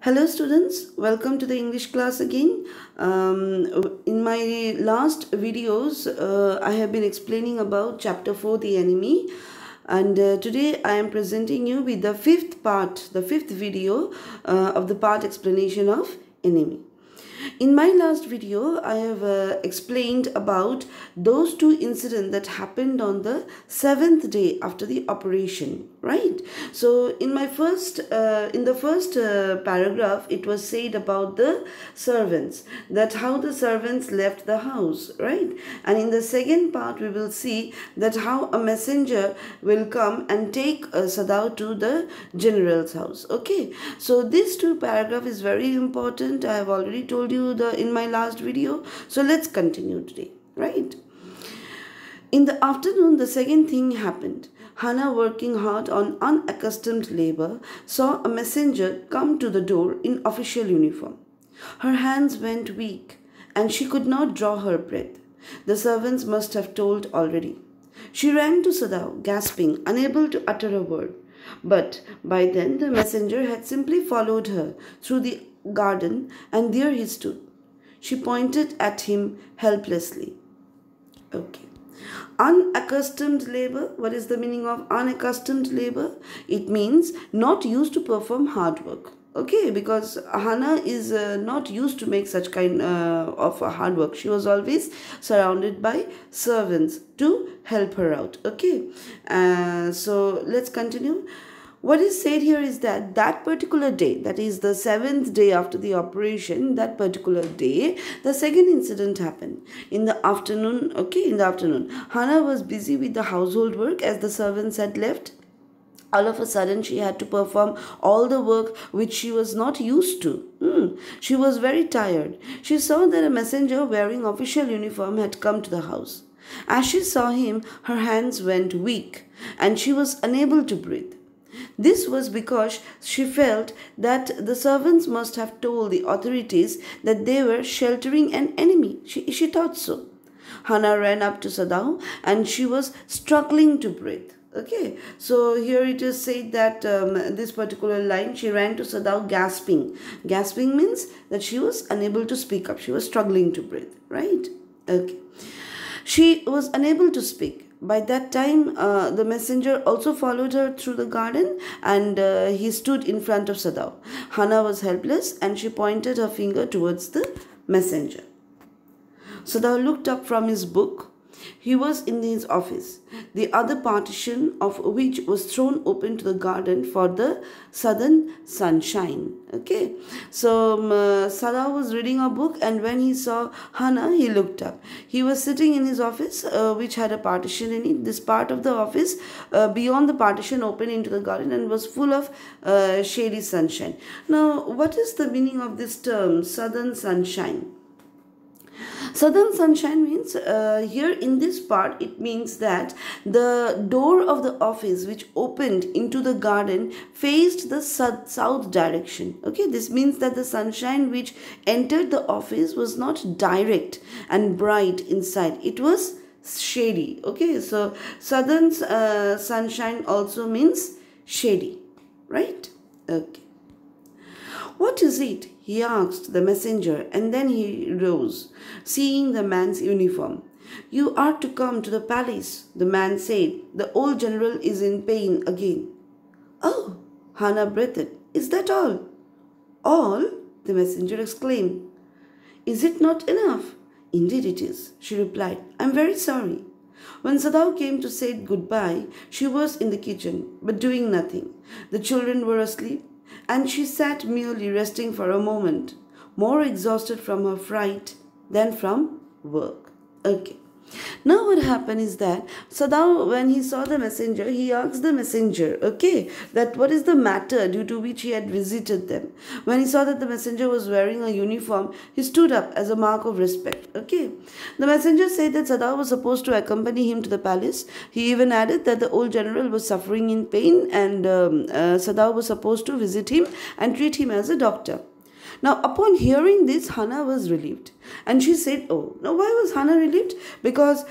Hello students, welcome to the English class again. In my last videos, I have been explaining about chapter 4, the enemy. And today I am presenting you with the fifth video of the part explanation of enemy. In my last video, I have explained about those two incidents that happened on the 7th day after the operation, right? So in the first paragraph, it was said about the servants, that how the servants left the house, right? And in the second part, we will see that how a messenger will come and take Sadao to the general's house. Okay, so this two paragraph is very important. I have already told you in my last video. So let's continue today, right? In the afternoon, the second thing happened. Hannah, working hard on unaccustomed labor, saw a messenger come to the door in official uniform. Her hands went weak, and she could not draw her breath. The servants must have told already. She ran to Sadao, gasping, unable to utter a word. But by then the messenger had simply followed her through the garden, and there he stood. She pointed at him helplessly. Okay. Unaccustomed labor. What is the meaning of unaccustomed labor? It means not used to perform hard work. Okay, because Hannah is not used to make such kind of hard work. She was always surrounded by servants to help her out. Okay, so let's continue. What is said here is that particular day, that is the 7th day after the operation, that particular day, the second incident happened. In the afternoon, Hannah was busy with the household work as the servants had left. All of a sudden, she had to perform all the work which she was not used to. She was very tired. She saw that a messenger wearing official uniform had come to the house. As she saw him, her hands went weak and she was unable to breathe. This was because she felt that the servants must have told the authorities that they were sheltering an enemy. She thought so. Hannah ran up to Sadao and she was struggling to breathe. Okay, so here it is said that this particular line, she ran to Sadao gasping. Gasping means that she was unable to speak up. She was struggling to breathe, right? Okay. She was unable to speak. By that time, the messenger also followed her through the garden and he stood in front of Sadao. Hannah was helpless and she pointed her finger towards the messenger. Sadao looked up from his book. He was in his office, the other partition of which was thrown open to the garden for the southern sunshine. Okay, so Sadao was reading a book, and when he saw Hannah, he looked up. He was sitting in his office, which had a partition in it. This part of the office, beyond the partition, opened into the garden and was full of shady sunshine. Now, what is the meaning of this term, southern sunshine? Southern sunshine means here in this part it means that the door of the office which opened into the garden faced the south direction. Okay, this means that the sunshine which entered the office was not direct and bright inside. It was shady. Okay, so southern sunshine also means shady, right? Okay. What is it? He asked the messenger, and then he rose, seeing the man's uniform. You are to come to the palace, the man said. The old general is in pain again. Oh, Hannah breathed. Is that all? All? The messenger exclaimed. Is it not enough? Indeed it is, she replied. I am very sorry. When Sadao came to say goodbye, she was in the kitchen, but doing nothing. The children were asleep, and she sat merely resting for a moment, more exhausted from her fright than from work. Okay. Now what happened is that Sadao, when he saw the messenger, he asked the messenger, okay, that what is the matter due to which he had visited them. When he saw that the messenger was wearing a uniform, he stood up as a mark of respect. Okay. The messenger said that Sadao was supposed to accompany him to the palace. He even added that the old general was suffering in pain and Sadao was supposed to visit him and treat him as a doctor. Now, upon hearing this, Hannah was relieved. And she said, oh, now why was Hannah relieved? Because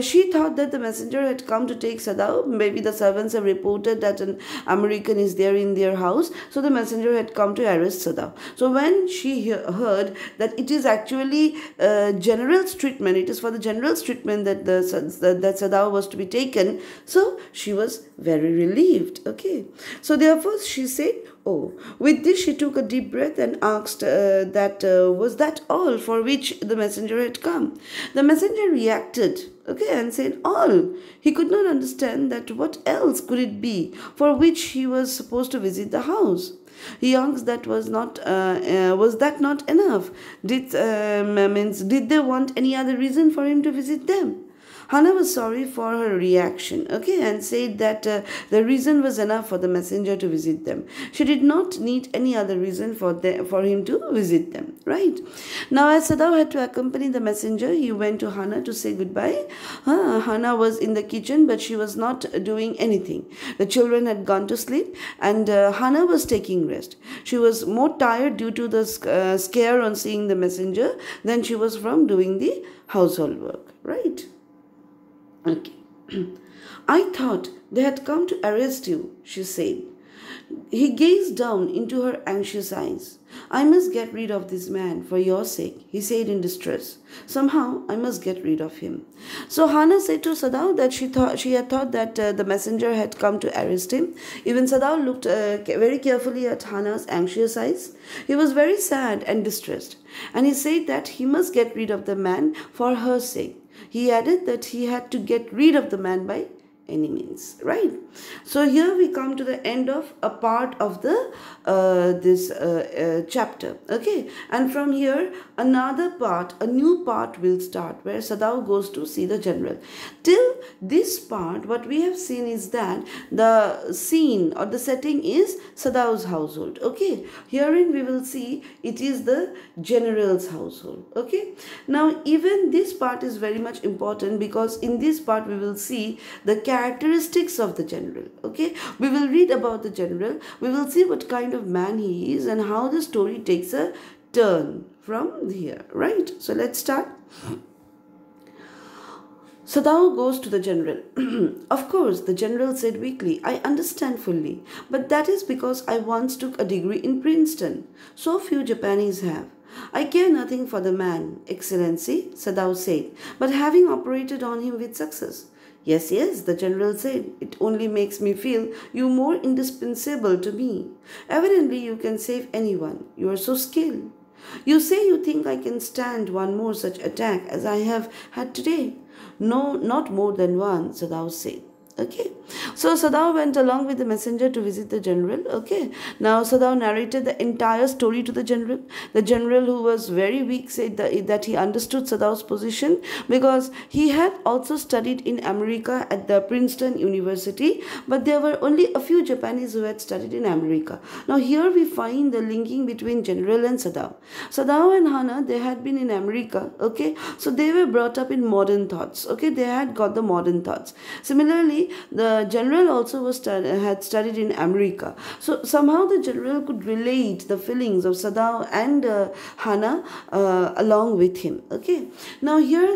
she thought that the messenger had come to take Sadao. Maybe the servants have reported that an American is there in their house. So the messenger had come to arrest Sadao. So when she heard that it is actually general's treatment, it is for the general's treatment that that Sadao was to be taken. So she was very relieved. Okay. So therefore she said, oh, with this she took a deep breath and asked was that all for which the messenger had come? The messenger reacted, okay, and said, all. He could not understand that what else could it be for which he was supposed to visit the house. He asked that was that not enough? Did they want any other reason for him to visit them? Hannah was sorry for her reaction, okay, and said that the reason was enough for the messenger to visit them. She did not need any other reason for him to visit them, right? Now, as Sadao had to accompany the messenger, he went to Hannah to say goodbye. Hannah was in the kitchen, but she was not doing anything. The children had gone to sleep, and Hannah was taking rest. She was more tired due to the scare on seeing the messenger than she was from doing the household work, right? Okay. I thought they had come to arrest you, she said. He gazed down into her anxious eyes. I must get rid of this man for your sake, he said in distress. Somehow I must get rid of him. So Hannah said to Sadao that she had thought that the messenger had come to arrest him. Even Sadao looked very carefully at Hannah's anxious eyes. He was very sad and distressed, and he said that he must get rid of the man for her sake. He added that he had to get rid of the man by any means, right? So here we come to the end of a part of the this chapter, okay, and from here another part, a new part will start where Sadao goes to see the general. Till this part, what we have seen is that the scene or the setting is Sadao's household, okay. Herein we will see it is the general's household, okay. Now even this part is very much important because in this part we will see the characteristics of the general, okay. We will read about the general, we will see what kind of man he is and how the story takes a turn from here, right? So let's start. Sadao goes to the general. Of course, the general said weakly, I understand fully, but that is because I once took a degree in Princeton. So few Japanese have. I care nothing for the man, Excellency, Sadao said, but having operated on him with success. Yes, yes, the general said, it only makes me feel you more indispensable to me. Evidently, you can save anyone. You are so skilled. You say you think I can stand one more such attack as I have had today. No, not more than one, Sadao said. Okay, so Sadao went along with the messenger to visit the general. Okay, now Sadao narrated the entire story to the general. The general, who was very weak, said that he understood Sadao's position because he had also studied in America at the Princeton University, but there were only a few Japanese who had studied in America. Now here we find the linking between general and Sadao. Sadao and Hannah, they had been in America, okay, so they were brought up in modern thoughts, okay, they had got the modern thoughts. Similarly, the general also had studied in America. So somehow the general could relate the feelings of Sadao and Hannah along with him. Okay. Now here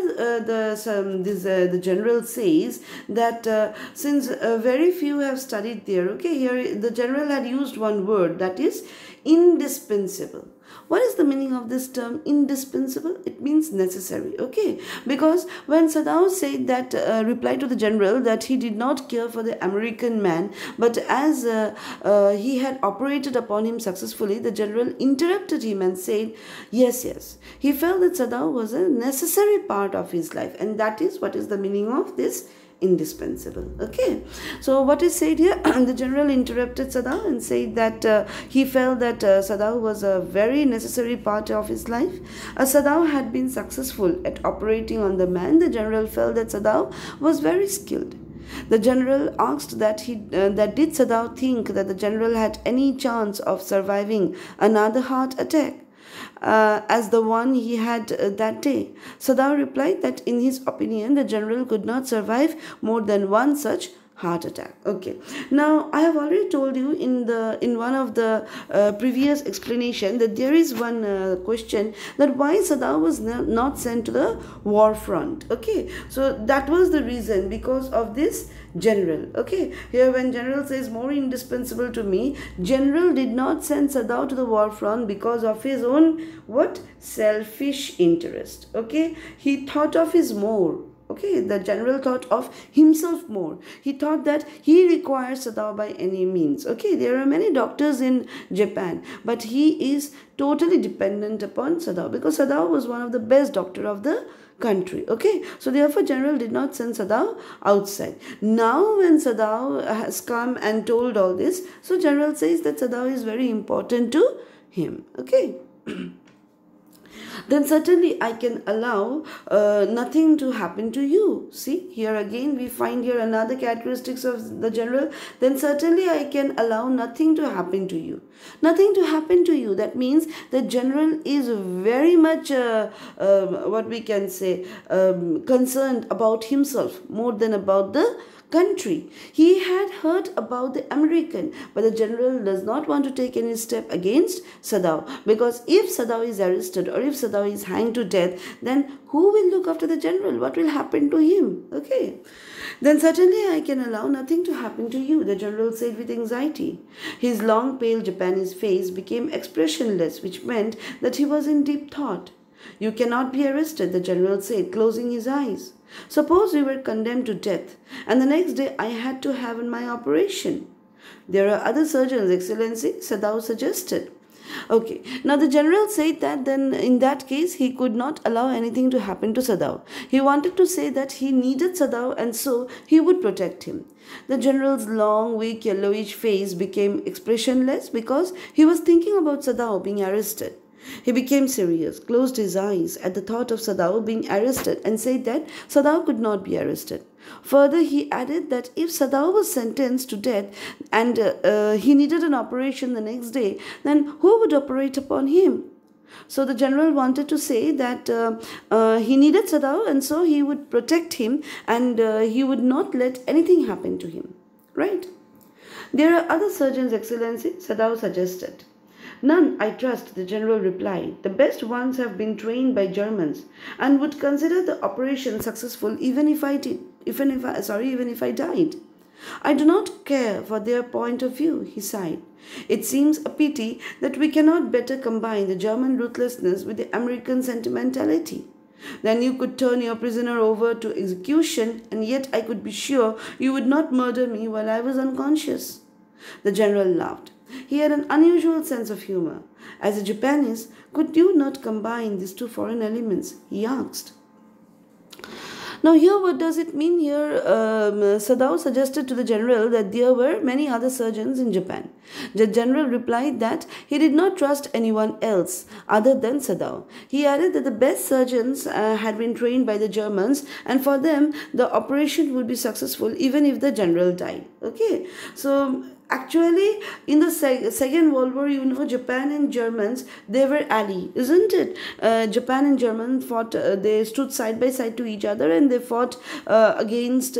the general says that since very few have studied there, okay, here the general had used one word, that is indispensable. What is the meaning of this term indispensable? It means necessary, okay? Because when Sadao said that, replied to the general that he did not care for the American man, but as he had operated upon him successfully, the general interrupted him and said, yes, yes. He felt that Sadao was a necessary part of his life, and that is what is the meaning of this indispensable. Okay, so what is said here, the general interrupted Sadao and said that he felt that Sadao was a very necessary part of his life. As Sadao had been successful at operating on the man, the general felt that Sadao was very skilled. The general asked that did Sadao think that the general had any chance of surviving another heart attack as the one he had that day. Sadao replied that in his opinion the general could not survive more than one such heart attack. Okay, now I have already told you in one of the previous explanation that there is one question that why Sadao was not sent to the war front. Okay, so that was the reason, because of this general. Okay, here when general says more indispensable to me, general did not send Sadao to the war front because of his own what, selfish interest. Okay, he thought of his more. Okay, the general thought of himself more. He thought that he requires Sadao by any means. Okay, there are many doctors in Japan, but he is totally dependent upon Sadao, because Sadao was one of the best doctor of the country. Okay, so therefore general did not send Sadao outside. Now when Sadao has come and told all this, so general says that Sadao is very important to him. Okay. Then certainly I can allow nothing to happen to you. See, here again we find here another characteristics of the general. Then certainly I can allow nothing to happen to you. Nothing to happen to you. That means the general is very much what we can say concerned about himself more than about the country. He had heard about the American, but the general does not want to take any step against Sadao, because if Sadao is arrested or if Sadao is hanged to death, then who will look after the general? What will happen to him? Okay. Then certainly I can allow nothing to happen to you, the general said with anxiety. His long pale Japanese face became expressionless, which meant that he was in deep thought. You cannot be arrested, the general said, closing his eyes. Suppose we were condemned to death, and the next day I had to have my operation. There are other surgeons, Excellency, Sadao suggested. Okay, now the general said that then in that case he could not allow anything to happen to Sadao. He wanted to say that he needed Sadao and so he would protect him. The general's long, weak, yellowish face became expressionless because he was thinking about Sadao being arrested. He became serious, closed his eyes at the thought of Sadao being arrested, and said that Sadao could not be arrested. Further, he added that if Sadao was sentenced to death and he needed an operation the next day, then who would operate upon him? So the general wanted to say that he needed Sadao and so he would protect him and he would not let anything happen to him. Right? There are other surgeons, Excellency, Sadao suggested. None, I trust, the general replied. The best ones have been trained by Germans and would consider the operation successful even if I died. I do not care for their point of view, he sighed. It seems a pity that we cannot better combine the German ruthlessness with the American sentimentality. Then you could turn your prisoner over to execution, and yet I could be sure you would not murder me while I was unconscious. The general laughed. He had an unusual sense of humor. As a Japanese, could you not combine these two foreign elements? He asked. Now here what does it mean here? Sadao suggested to the general that there were many other surgeons in Japan. The general replied that he did not trust anyone else other than Sadao. He added that the best surgeons had been trained by the Germans and for them the operation would be successful even if the general died. Okay, so actually, in the Second World War, Japan and Germans, they were allies, isn't it? Japan and Germans fought, they stood side by side to each other and they fought against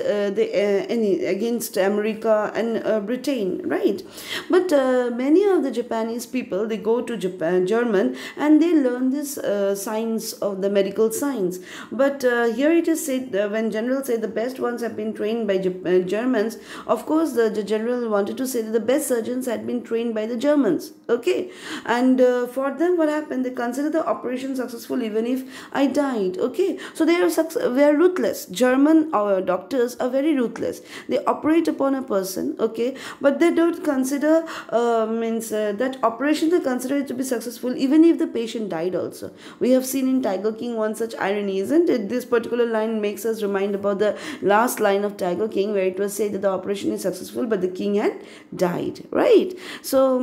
America and Britain, right? But many of the Japanese people, they go to German and they learn this science of the medical science. But here it is said, when general said the best ones have been trained by Germans, of course the general wanted to say that the best surgeons had been trained by the Germans. Okay, and for them what happened, they considered the operation successful even if I died. Okay, so they are very ruthless. German doctors are very ruthless. They operate upon a person, okay, but they don't consider that operation, they consider it to be successful even if the patient died also. We have seen in Tiger King one such irony, isn't it? This particular line makes us remind about the last line of Tiger King where it was said that the operation is successful but the king had died, right? So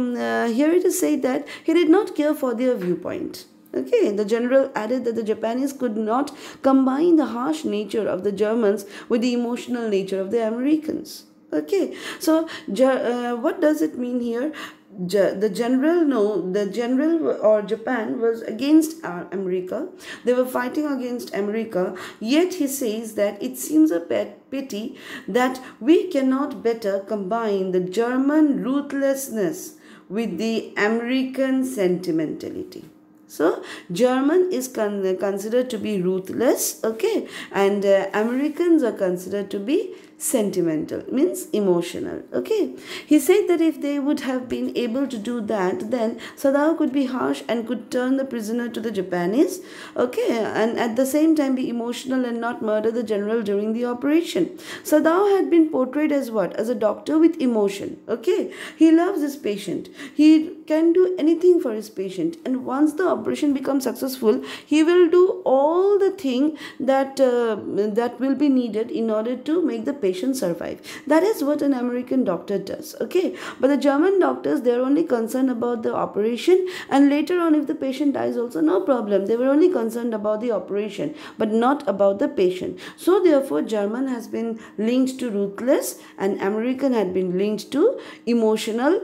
here it is said that he did not care for their viewpoint. Okay, the general added that the Japanese could not combine the harsh nature of the Germans with the emotional nature of the Americans. Okay, so what does it mean here? the general or Japan was against America. They were fighting against America. Yet he says that it seems a pity that we cannot better combine the German ruthlessness with the American sentimentality. So German is considered to be ruthless, okay, and Americans are considered to be sentimental, means emotional, okay. He said that if they would have been able to do that, then Sadao could be harsh and could turn the prisoner to the Japanese, okay, and at the same time be emotional and not murder the general during the operation. Sadao had been portrayed as what? As a doctor with emotion, okay. He loves his patient. He can do anything for his patient, and once the operation becomes successful, he will do all the thing that that will be needed in order to make the patient survive. That is what an American doctor does, okay. But the German doctors, they are only concerned about the operation, and later on if the patient dies also, no problem. They were only concerned about the operation but not about the patient. So therefore German has been linked to ruthless and American had been linked to emotional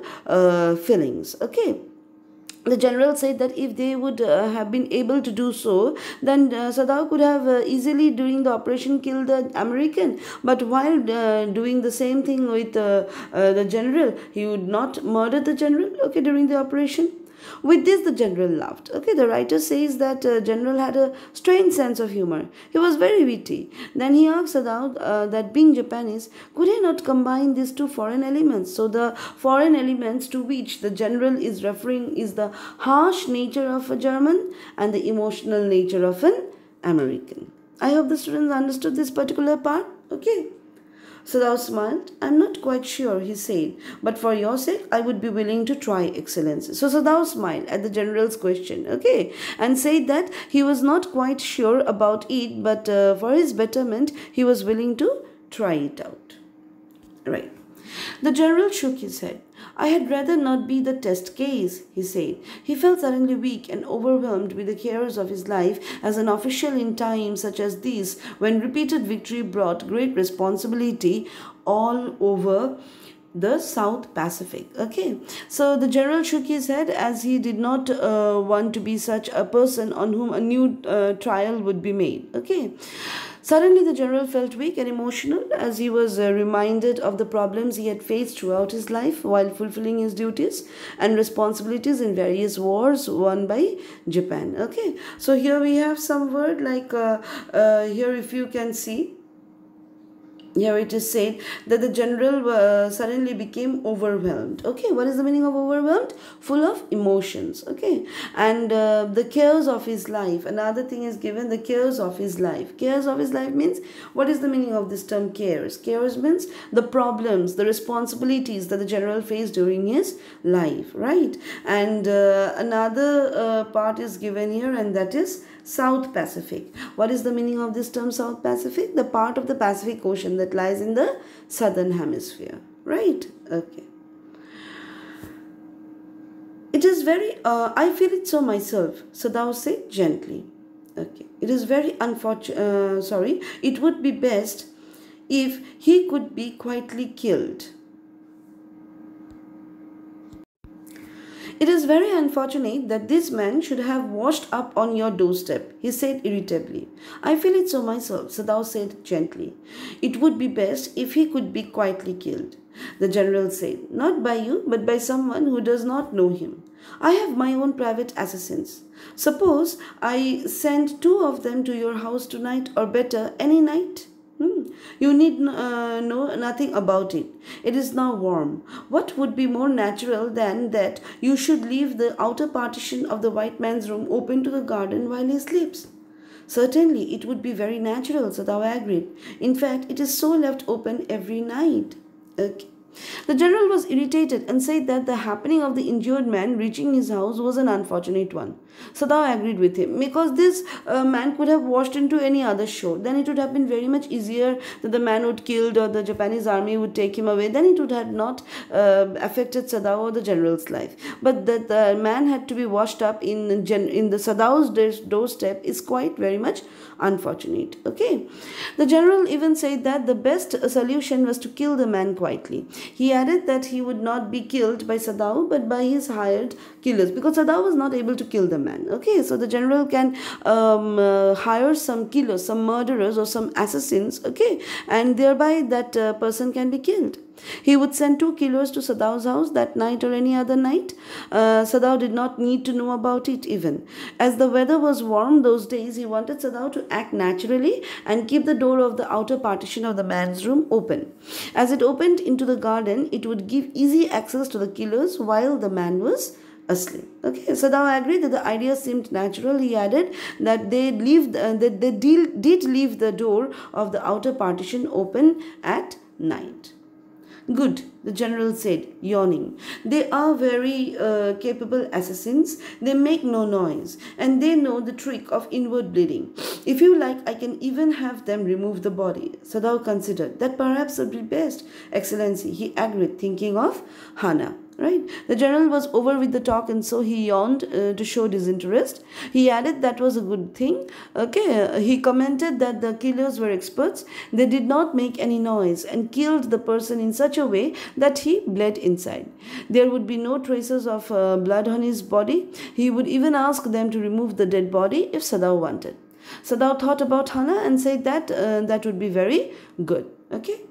feelings, okay. The general said that if they would have been able to do so, then Sadao could have easily during the operation killed the American. But while doing the same thing with the general, he would not murder the general, okay, during the operation. With this, the general laughed. Okay, the writer says that general had a strange sense of humor. He was very witty. Then he asked Sadao that being Japanese, could he not combine these two foreign elements? So the foreign elements to which the general is referring is the harsh nature of a German and the emotional nature of an American. I hope the students understood this particular part. Okay. Sadao smiled. I'm not quite sure, he said, but for your sake, I would be willing to try, Excellency. So Sadao smiled at the general's question, okay, and said that he was not quite sure about it, but for his betterment, he was willing to try it out. Right. The general shook his head. I had rather not be the test case, he said. He felt suddenly weak and overwhelmed with the cares of his life as an official in times such as these, when repeated victory brought great responsibility all over the South Pacific. Okay, so the general shook his head as he did not want to be such a person on whom a new trial would be made. Okay. Suddenly, the general felt weak and emotional as he was reminded of the problems he had faced throughout his life while fulfilling his duties and responsibilities in various wars won by Japan. Okay, so here we have some word like here if you can see. Here it is said that the general suddenly became overwhelmed. Okay, what is the meaning of overwhelmed? Full of emotions. Okay, and the cares of his life. Another thing is given, the cares of his life. Cares of his life means, what is the meaning of this term cares? Cares means the problems, the responsibilities that the general faced during his life, right? And another part is given here, and that is South Pacific. What is the meaning of this term South Pacific? The part of the Pacific Ocean that lies in the southern hemisphere, right? Okay. It is very, I feel it so myself, Sadao said gently. Okay. It is very unfortunate, it would be best if he could be quietly killed. It is very unfortunate that this man should have washed up on your doorstep, he said irritably. I feel it so myself, Sadao said gently. It would be best if he could be quietly killed. The general said, not by you, but by someone who does not know him. I have my own private assassins. Suppose I send 2 of them to your house tonight, or better, any night? You need know nothing about it. It is now warm. What would be more natural than that you should leave the outer partition of the white man's room open to the garden while he sleeps? Certainly, it would be very natural, Sadao agreed. In fact, it is so left open every night. Okay. The general was irritated and said that the happening of the injured man reaching his house was an unfortunate one. Sadao agreed with him, because this man could have washed into any other shore. Then it would have been very much easier that the man would killed or the Japanese army would take him away. Then it would have not affected Sadao or the general's life. But that the man had to be washed up in the Sadao's doorstep is quite very much unfortunate. Okay. The general even said that the best solution was to kill the man quietly. He added that he would not be killed by Sadao but by his hired killers, because Sadao was not able to kill the man. Okay, so the general can hire some killers, some murderers or some assassins, okay, and thereby that person can be killed. He would send 2 killers to Sadao's house that night or any other night. Sadao did not need to know about it even. As the weather was warm those days, he wanted Sadao to act naturally and keep the door of the outer partition of the man's room open. As it opened into the garden, it would give easy access to the killers while the man was asleep. Okay, Sadao agreed that the idea seemed natural. He added that they did leave the door of the outer partition open at night. Good, the general said, yawning. They are very capable assassins. They make no noise, and they know the trick of inward bleeding. If you like, I can even have them remove the body. Sadao considered. That perhaps would be best, Excellency, he agreed, thinking of Hana. Right? The general was over with the talk, and so he yawned to show disinterest. He added that was a good thing. Okay, he commented that the killers were experts. They did not make any noise and killed the person in such a way that he bled inside. There would be no traces of blood on his body. He would even ask them to remove the dead body if Sadao wanted. Sadao thought about Hana and said that that would be very good. Okay.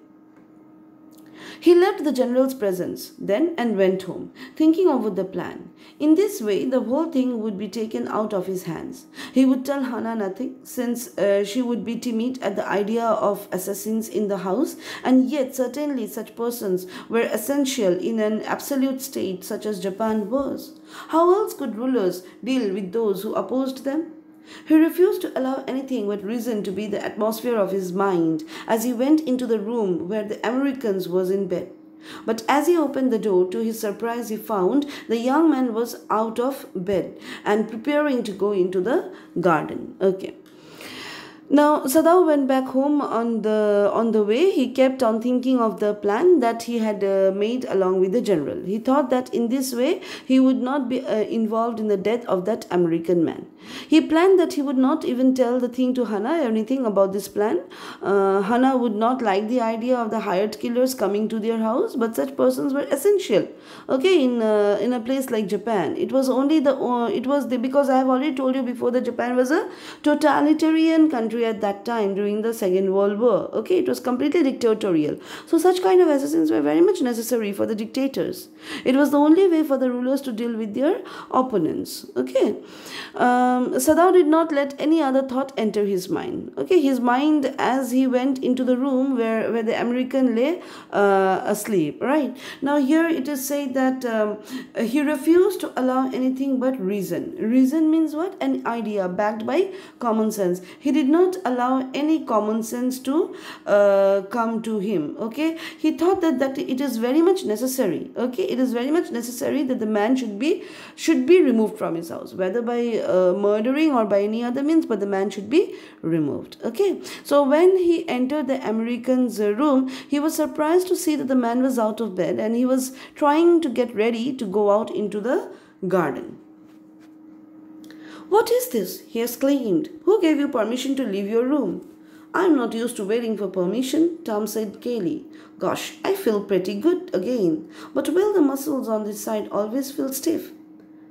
He left the general's presence then and went home, thinking over the plan. In this way, the whole thing would be taken out of his hands. He would tell Hana nothing, since she would be timid at the idea of assassins in the house, and yet certainly such persons were essential in an absolute state such as Japan was. How else could rulers deal with those who opposed them? He refused to allow anything but reason to be the atmosphere of his mind as he went into the room where the Americans was in bed. But as he opened the door, to his surprise he found the young man was out of bed and preparing to go into the garden. Okay. Now, Sadao went back home on the way. He kept on thinking of the plan that he had made along with the general. He thought that in this way he would not be involved in the death of that American man. He planned that he would not even tell the thing to Hana, anything about this plan. Hana would not like the idea of the hired killers coming to their house, but such persons were essential. Okay, in a place like Japan, it was only because I have already told you before that Japan was a totalitarian country at that time during the Second World War. Okay, it was completely dictatorial. So such kind of assassins were very much necessary for the dictators. It was the only way for the rulers to deal with their opponents. Okay. Sadao did not let any other thought enter his mind. Okay, his mind as he went into the room where the American lay asleep. Right. Now here it is said that he refused to allow anything but reason. Reason means what? An idea backed by common sense. He did not allow any common sense to come to him. Okay, he thought that it is very much necessary. Okay, it is very much necessary that the man should be removed from his house, whether by murdering or by any other means, but the man should be removed. Okay, so when he entered the American's room, he was surprised to see that the man was out of bed and he was trying to get ready to go out into the garden. "What is this?" he exclaimed. "Who gave you permission to leave your room?" "I'm not used to waiting for permission," Tom said gaily. "Gosh, I feel pretty good again, but well, the muscles on this side always feel stiff."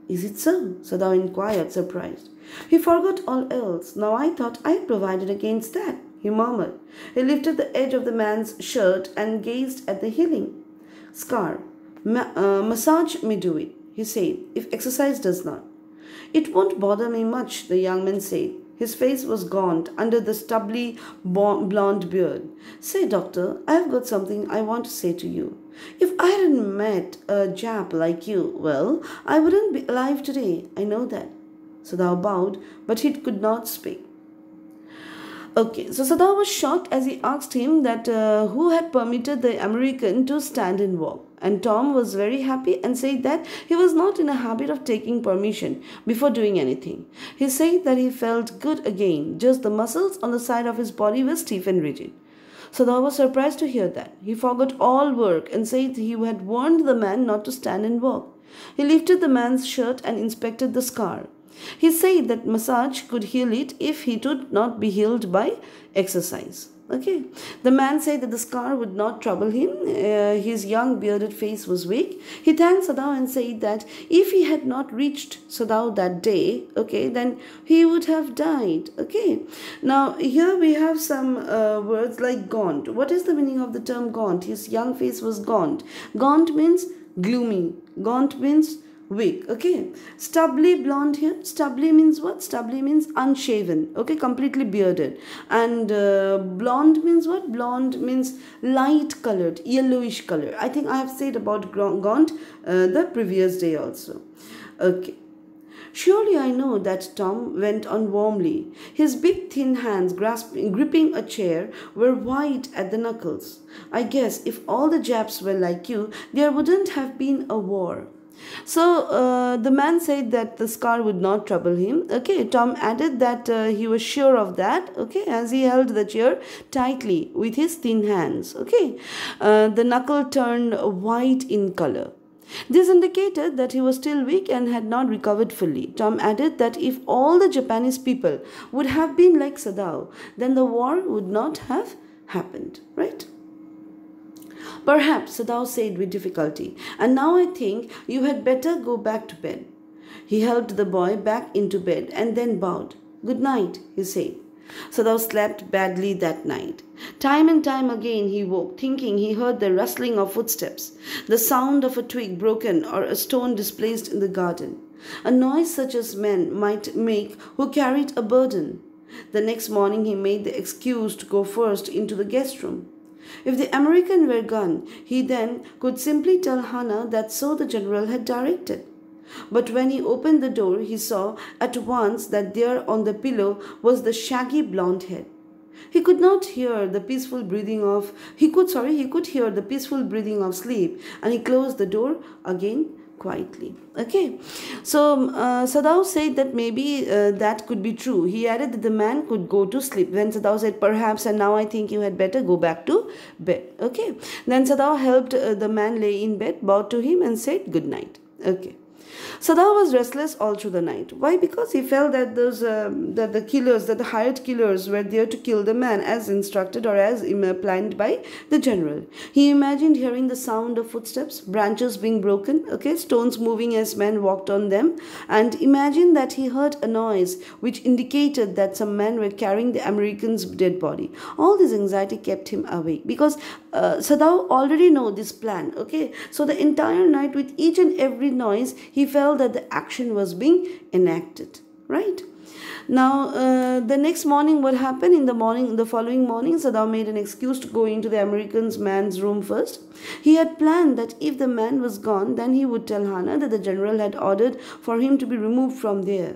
"Is it so?" Sadao inquired, surprised. "He forgot all else. Now I thought I provided against that," he murmured. He lifted the edge of the man's shirt and gazed at the healing scar. Massage me do it," he said, "if exercise does not." "It won't bother me much," the young man said. His face was gaunt under the stubbly blonde beard. "Say, doctor, I've got something I want to say to you. If I hadn't met a Jap like you, well, I wouldn't be alive today. I know that." Sadao bowed, but he could not speak. Okay, so Sadao was shocked as he asked him that who had permitted the American to stand and walk. And Tom was very happy and said that he was not in a habit of taking permission before doing anything. He said that he felt good again, just the muscles on the side of his body were stiff and rigid. Sadao was surprised to hear that. He forgot all work and said he had warned the man not to stand and walk. He lifted the man's shirt and inspected the scar. He said that massage could heal it if it would not be healed by exercise. Okay. The man said that the scar would not trouble him. His young bearded face was weak. He thanked Sadao and said that if he had not reached Sadao that day, okay, then he would have died. Okay. Now here we have some words like gaunt. What is the meaning of the term gaunt? His young face was gaunt. Gaunt means gloomy. Gaunt means weak. Okay. Stubbly blonde here. Stubbly means what? Stubbly means unshaven. Okay. Completely bearded. And blonde means what? Blonde means light colored, yellowish color. I think I have said about gaunt the previous day also. Okay. Surely I know that Tom went on warmly. His big thin hands gripping a chair were white at the knuckles. I guess if all the Japs were like you, there wouldn't have been a war. So the man said that the scar would not trouble him. Okay, Tom added that he was sure of that. Okay, as he held the chair tightly with his thin hands. Okay, the knuckle turned white in color. This indicated that he was still weak and had not recovered fully. Tom added that if all the Japanese people would have been like Sadao, then the war would not have happened, right? Perhaps, Sadao said with difficulty, and now I think you had better go back to bed. He helped the boy back into bed and then bowed. Good night, he said. Sadao slept badly that night. Time and time again he woke, thinking he heard the rustling of footsteps, the sound of a twig broken or a stone displaced in the garden, a noise such as men might make who carried a burden. The next morning he made the excuse to go first into the guest room. If the American were gone, he then could simply tell Hana that so the general had directed. But when he opened the door, he saw at once that there on the pillow was the shaggy blonde head. He could hear the peaceful breathing of sleep, and he closed the door again quietly. Okay, so Sadao said that maybe that could be true. He added that the man could go to sleep. Then Sadao said, perhaps, and now I think you had better go back to bed. Okay, then Sadao helped the man lay in bed, bowed to him and said good night. Okay. Sadao was restless all through the night. Why? Because he felt that the hired killers were there to kill the man as instructed or as planned by the general. He imagined hearing the sound of footsteps, branches being broken, okay, stones moving as men walked on them, and imagined that he heard a noise which indicated that some men were carrying the American's dead body. All this anxiety kept him awake because Sadao already know this plan, okay. So the entire night with each and every noise, he felt that the action was being enacted, right? Now, the next morning, what happened? The following morning, Sadao made an excuse to go into the American's man's room first. He had planned that if the man was gone, then he would tell Hana that the general had ordered for him to be removed from there.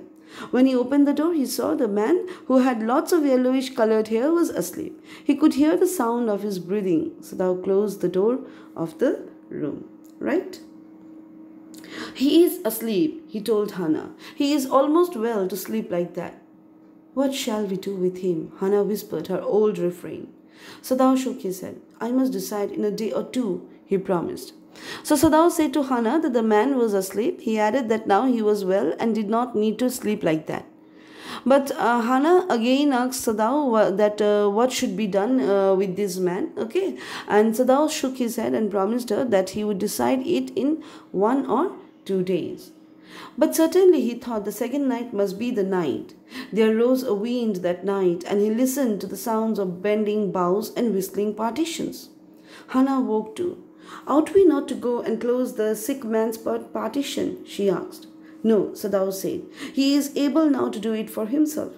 When he opened the door, he saw the man, who had lots of yellowish colored hair, was asleep. He could hear the sound of his breathing. Sadao closed the door of the room, right? He is asleep, he told Hana. He is almost well to sleep like that. What shall we do with him? Hana whispered her old refrain. Sadao shook his head. I must decide in a day or two, he promised. So Sadao said to Hana that the man was asleep. He added that now he was well and did not need to sleep like that. But Hana again asked Sadao that what should be done with this man. Okay, and Sadao shook his head and promised her that he would decide it in 1 or 2 days. But certainly he thought the second night must be the night. There rose a wind that night, and he listened to the sounds of bending boughs and whistling partitions. Hana woke too. Ought we not to go and close the sick man's partition? She asked. No, Sadao said. He is able now to do it for himself.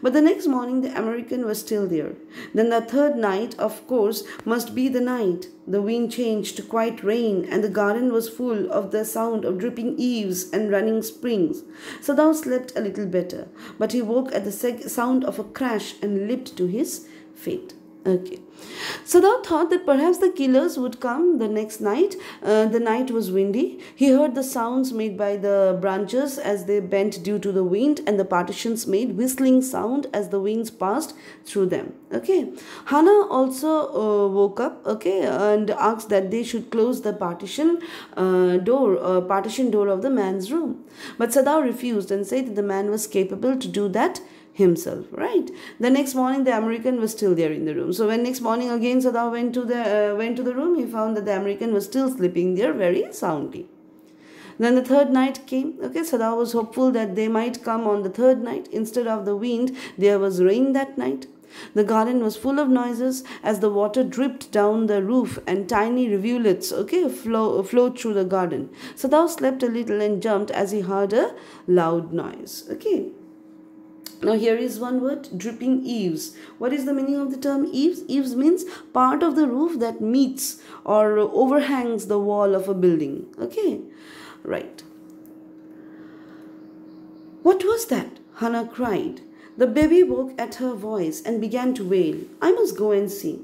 But the next morning the American was still there. Then the third night, of course, must be the night. The wind changed to quiet rain, and the garden was full of the sound of dripping eaves and running springs. Sadao slept a little better, but he woke at the sound of a crash and leaped to his feet. Okay. Sadao thought that perhaps the killers would come the next night. The night was windy. He heard the sounds made by the branches as they bent due to the wind, and the partitions made whistling sound as the winds passed through them. Okay. Hana also woke up, okay, and asked that they should close the partition door of the man's room. But Sadao refused and said that the man was capable to do that himself, right? The next morning, the American was still there in the room. So when next morning again Sadao went to the room, he found that the American was still sleeping there very soundly. Then the third night came. Okay, Sadao was hopeful that they might come on the third night. Instead of the wind, there was rain that night. The garden was full of noises as the water dripped down the roof and tiny rivulets, okay, flowed through the garden. Sadao slept a little and jumped as he heard a loud noise. Okay. Now here is one word, dripping eaves. What is the meaning of the term eaves? Eaves means part of the roof that meets or overhangs the wall of a building. Okay, right. What was that? Hannah cried. The baby woke at her voice and began to wail. I must go and see.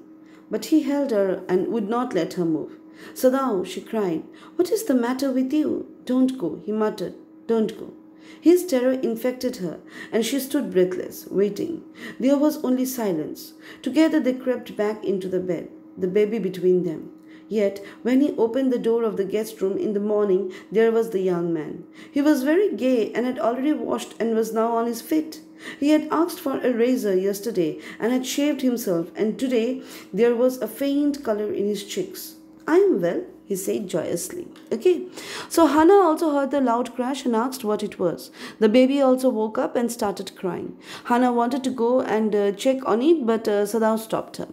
But he held her and would not let her move. Sadao, she cried, what is the matter with you? Don't go, he muttered. Don't go. His terror infected her, and she stood breathless, waiting. There was only silence. Together they crept back into the bed, the baby between them. Yet, when he opened the door of the guest room in the morning, there was the young man. He was very gay and had already washed and was now on his feet. He had asked for a razor yesterday and had shaved himself, and today there was a faint color in his cheeks. I am well, he said joyously. Okay. So Hannah also heard the loud crash and asked what it was. The baby also woke up and started crying. Hannah wanted to go and check on it, but Sadao stopped her.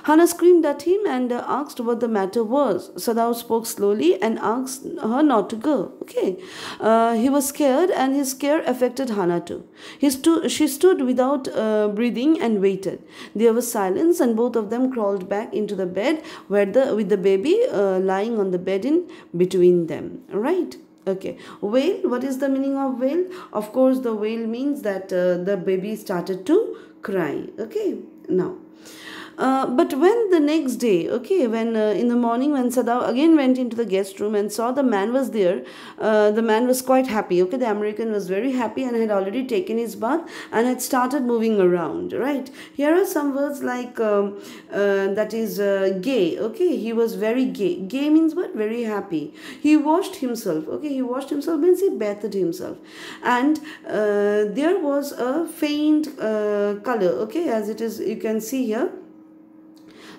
Hannah screamed at him and asked what the matter was. Sadao spoke slowly and asked her not to go. Okay. He was scared and his scare affected Hannah too. She stood without breathing and waited. There was silence and both of them crawled back into the bed with the baby lying on the bed in between them. Right? Okay. Wail. What is the meaning of wail? Of course, the wail means that the baby started to cry. Okay. Now. But when the next day, okay, when in the morning when Sadao again went into the guest room and saw the man was there, the man was quite happy, okay, the American was very happy and had already taken his bath and had started moving around, right? Here are some words like, that is gay, okay, he was very gay. Gay means what? Very happy. He washed himself, okay, he washed himself means he bathed himself. And there was a faint color, okay, as it is, you can see here.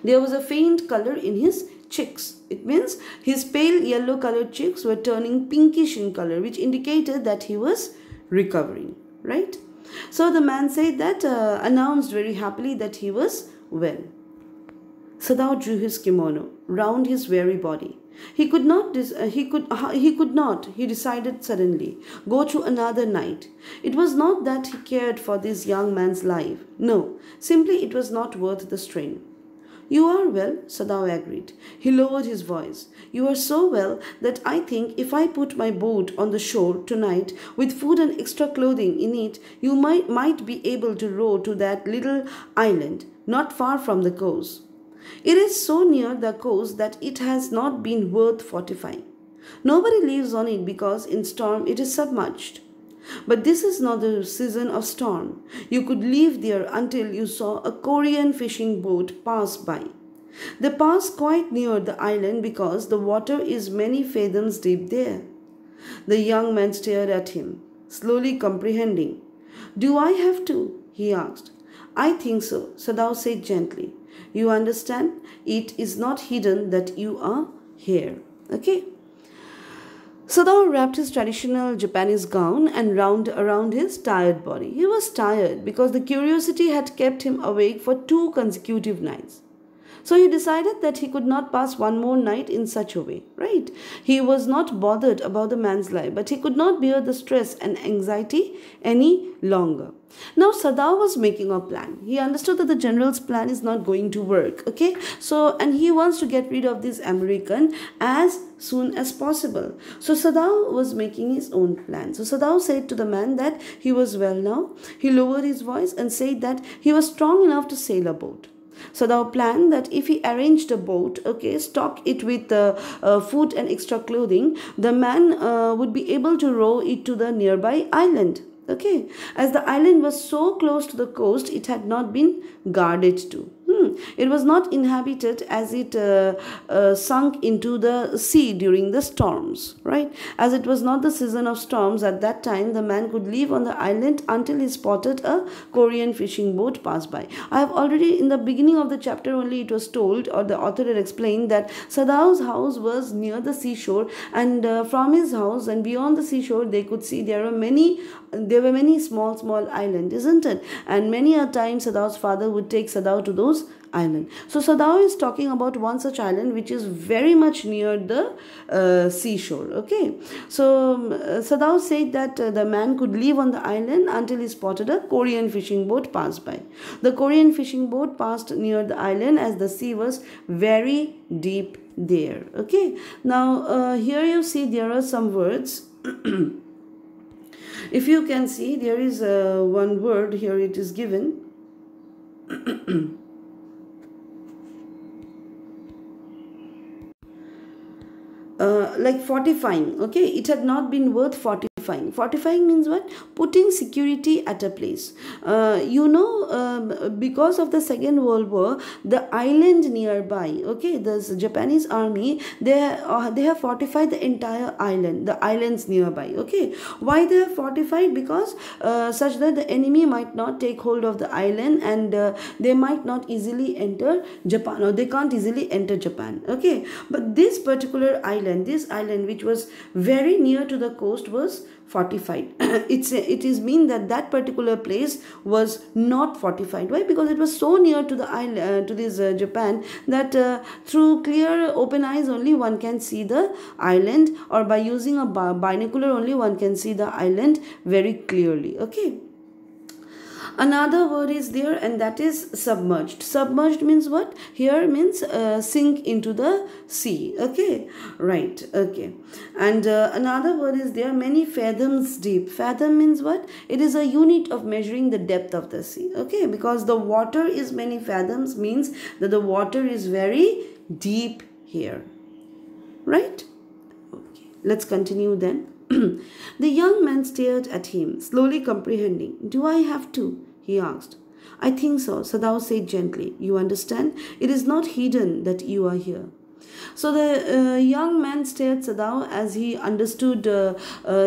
There was a faint color in his cheeks. It means his pale yellow colored cheeks were turning pinkish in color, which indicated that he was recovering, right? So the man said that, announced very happily that he was well. Sadao drew his kimono round his weary body. He could not, he decided suddenly, go through another night. It was not that he cared for this young man's life. No, simply it was not worth the strain. You are well, Sadao agreed. He lowered his voice. You are so well that I think if I put my boat on the shore tonight with food and extra clothing in it, you might be able to row to that little island not far from the coast. It is so near the coast that it has not been worth fortifying. Nobody lives on it because in storm it is submerged. But this is not the season of storm. You could live there until you saw a Korean fishing boat pass by. They pass quite near the island because the water is many fathoms deep there. The young man stared at him, slowly comprehending. Do I have to? He asked. I think so, Sadao said gently. You understand? It is not hidden that you are here. Okay? Sadao wrapped his traditional Japanese gown and wound around his tired body. He was tired because the curiosity had kept him awake for 2 consecutive nights. So he decided that he could not pass one more night in such a way, right? He was not bothered about the man's life, but he could not bear the stress and anxiety any longer. Now Sadao was making a plan. He understood that the general's plan is not going to work, okay? And he wants to get rid of this American as soon as possible. So Sadao was making his own plan. So Sadao said to the man that he was well now. He lowered his voice and said that he was strong enough to sail a boat. Sadao planned that if he arranged a boat, okay, stocked it with food and extra clothing, the man would be able to row it to the nearby island. Okay, as the island was so close to the coast, it had not been guarded to. It was not inhabited as it sunk into the sea during the storms, right? As it was not the season of storms at that time, the man could live on the island until he spotted a Korean fishing boat pass by. I have already, in the beginning of the chapter only, it was told, or the author had explained, that Sadao's house was near the seashore, and from his house and beyond the seashore they could see there were many small islands, isn't it? And many a time Sadao's father would take Sadao to those island. So Sadao is talking about one such island which is very much near the seashore. Okay, so Sadao said that the man could live on the island until he spotted a Korean fishing boat pass by. The Korean fishing boat passed near the island as the sea was very deep there. Okay, now here you see there are some words. If you can see, there is one word here, it is given. Like fortifying. Okay, it had not been worth fortifying. Fortifying means what? Putting security at a place. Because of the Second World War, the island nearby, okay, the Japanese army, they have fortified the entire island, the islands nearby. Okay, why they have fortified? Because such that the enemy might not take hold of the island, and they might not easily enter Japan, or they can't easily enter Japan. Okay, but this particular island, which was very near to the coast, was fortified. It is mean that particular place was not fortified. Why? Because it was so near to the island, to this Japan, that through clear open eyes only one can see the island, or by using a binocular only one can see the island very clearly. Okay. Another word is there, and that is submerged. Submerged means what? Here means sink into the sea. Okay, right. Okay, and another word is there, many fathoms deep. Fathom means what? It is a unit of measuring the depth of the sea. Okay, because the water is many fathoms means that the water is very deep here. Right? Okay, let's continue then. The young man stared at him, slowly comprehending. Do I have to? He asked. I think so, Sadao said gently. You understand? It is not hidden that you are here. So the young man stared Sadao as he understood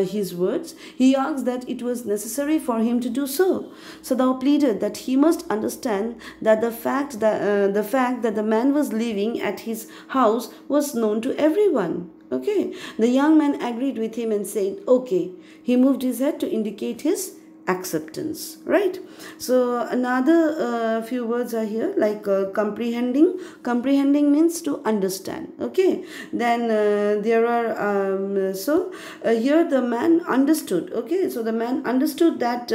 his words. He asked that it was necessary for him to do so. Sadao pleaded that he must understand that the fact that the man was living at his house was known to everyone. Okay. The young man agreed with him and said, okay. He moved his head to indicate his acceptance, right? So another few words are here, like comprehending. Comprehending means to understand. Okay, then there are here the man understood. Okay, so the man understood that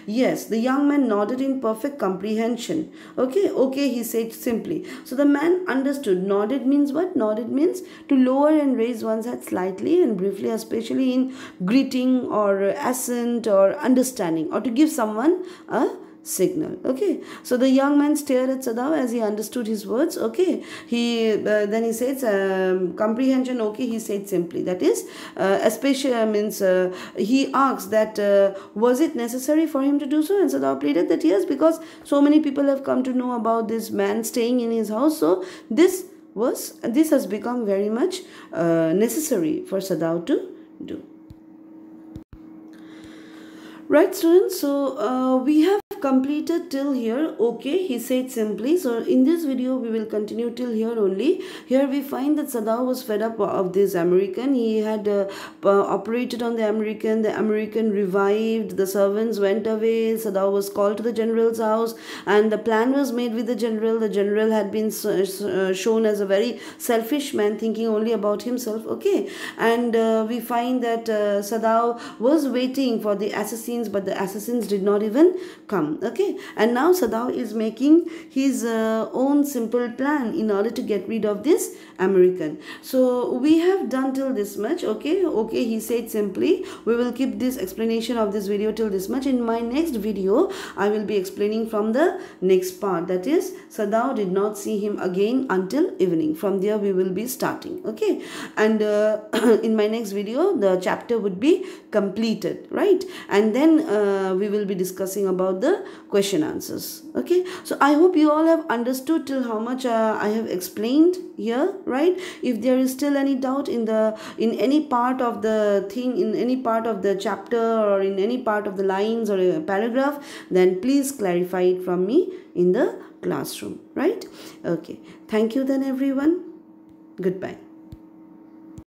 yes, the young man nodded in perfect comprehension. Okay, he said simply. So the man understood. Nodded means what? Nodded means to lower and raise one's head slightly and briefly, especially in greeting or assent or understanding, or to give someone a signal. Okay, so the young man stared at Sadao as he understood his words. Okay, then he says comprehension. Okay, he said simply, that is especially means he asked that was it necessary for him to do so, and Sadao pleaded that yes, because so many people have come to know about this man staying in his house, so this has become very much necessary for Sadao to do. Right, students, so we have completed till here. Okay, he said simply. So in this video we will continue till here only. Here we find that Sadao was fed up of this American. He had operated on the American. The American revived. The servants went away. Sadao was called to the general's house, and the plan was made with the general. The general had been shown as a very selfish man, thinking only about himself. Okay, and we find that Sadao was waiting for the assassins, but the assassins did not even come. Okay, and now Sadao is making his own simple plan in order to get rid of this American. So we have done till this much. Okay, he said simply. We will keep this explanation of this video till this much. In my next video I will be explaining from the next part, that is Sadao did not see him again until evening. From there we will be starting. Okay, and in my next video the chapter would be completed, right? And then we will be discussing about the the question answers. Okay, so I hope you all have understood till how much I have explained here, right? If there is still any doubt in any part of the thing, in any part of the chapter, or in any part of the lines or a paragraph, then please clarify it from me in the classroom, right? Okay, thank you then everyone. Goodbye.